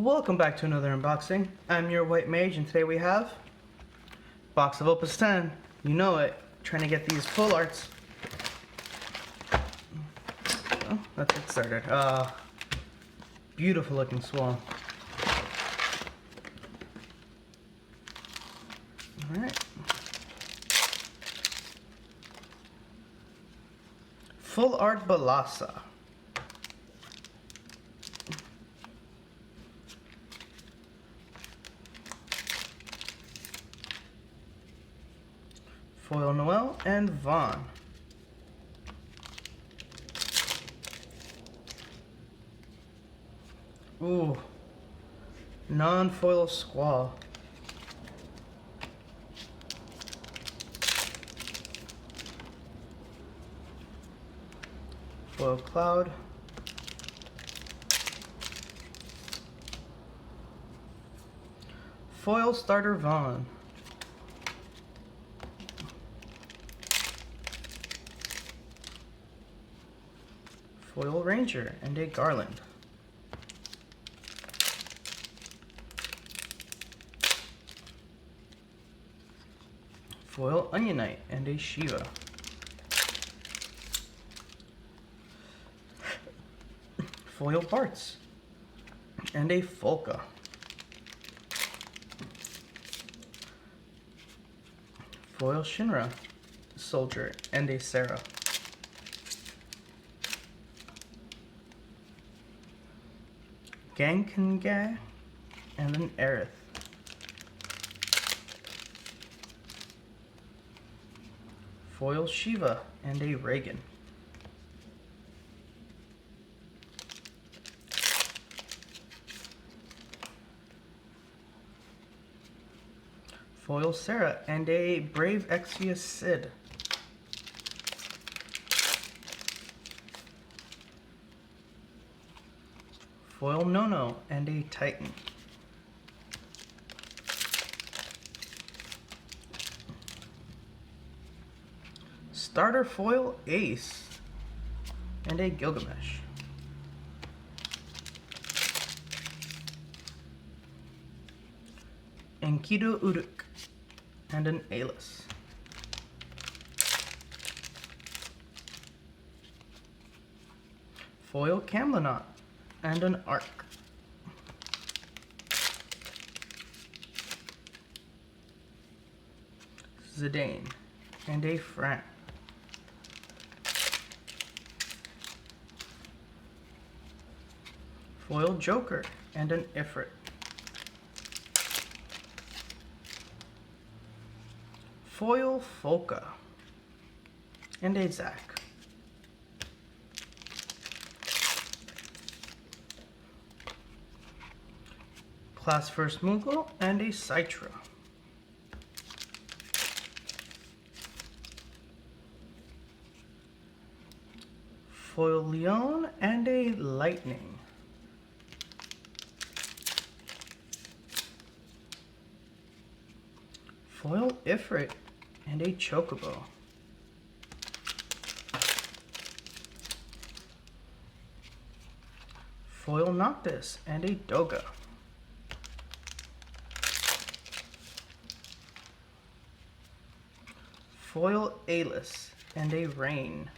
Welcome back to another unboxing. I'm your White Mage, and today we have box of Opus X. You know it. Trying to get these full arts. Oh, let's get started. Beautiful looking swell. Alright. Full art Balasa. Foil Noel and Vaughn. Ooh. Non-foil Squall. Foil Cloud. Foil Starter Vaughn. Foil Ranger and a Garland. Foil Onion Knight and a Shiva. Foil Bartz and a Folka. Foil Shinra Soldier and a Sarah. Gankenga and an Aerith. Foil Shiva and a Reagan. Foil Sarah and a Brave Exvius Sid. Foil Nono and a Titan. Starter Foil Ace and a Gilgamesh. Enkidu Uruk and an Alis. Foil Camlanot and an Arc. Zidane and a Fran. Foil Joker and an Ifrit. Foil Folka and a Zac. Class First Moogle and a Citra. Foil Leon and a Lightning. Foil Ifrit and a Chocobo. Foil Noctis and a Doga. Foil Alis and a Rain.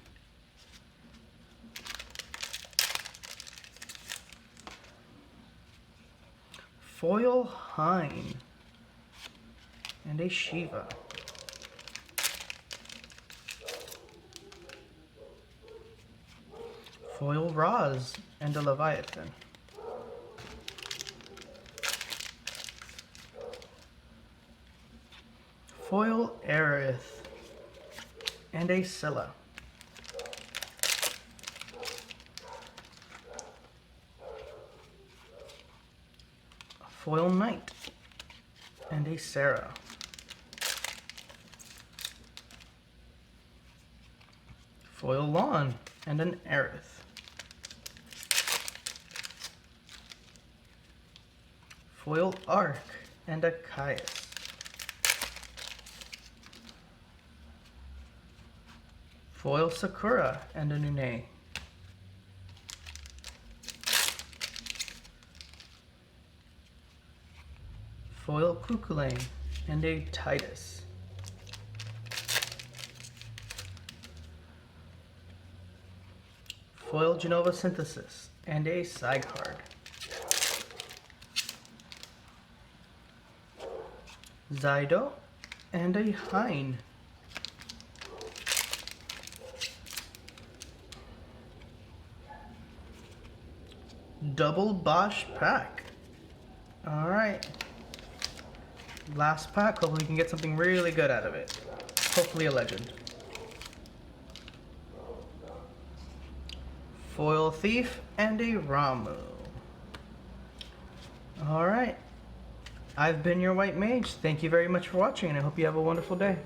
Foil Hein and a Shiva. Foil Raz and a Leviathan. Foil Aerith and a Scylla. Foil Knight and a Sarah. Foil Lawn and an Aerith. Foil Arc and a Caius. Foil Sakura and a Nune. foil Kukulane, and a Titus. Foil Genova Synthesis, and a side card. Zydo, and a Hein. Double Bosch pack. Alright. Last pack, hopefully we can get something really good out of it. Hopefully a legend. Foil Thief, and a Ramu. Alright. I've been your White Mage. Thank you very much for watching, and I hope you have a wonderful day.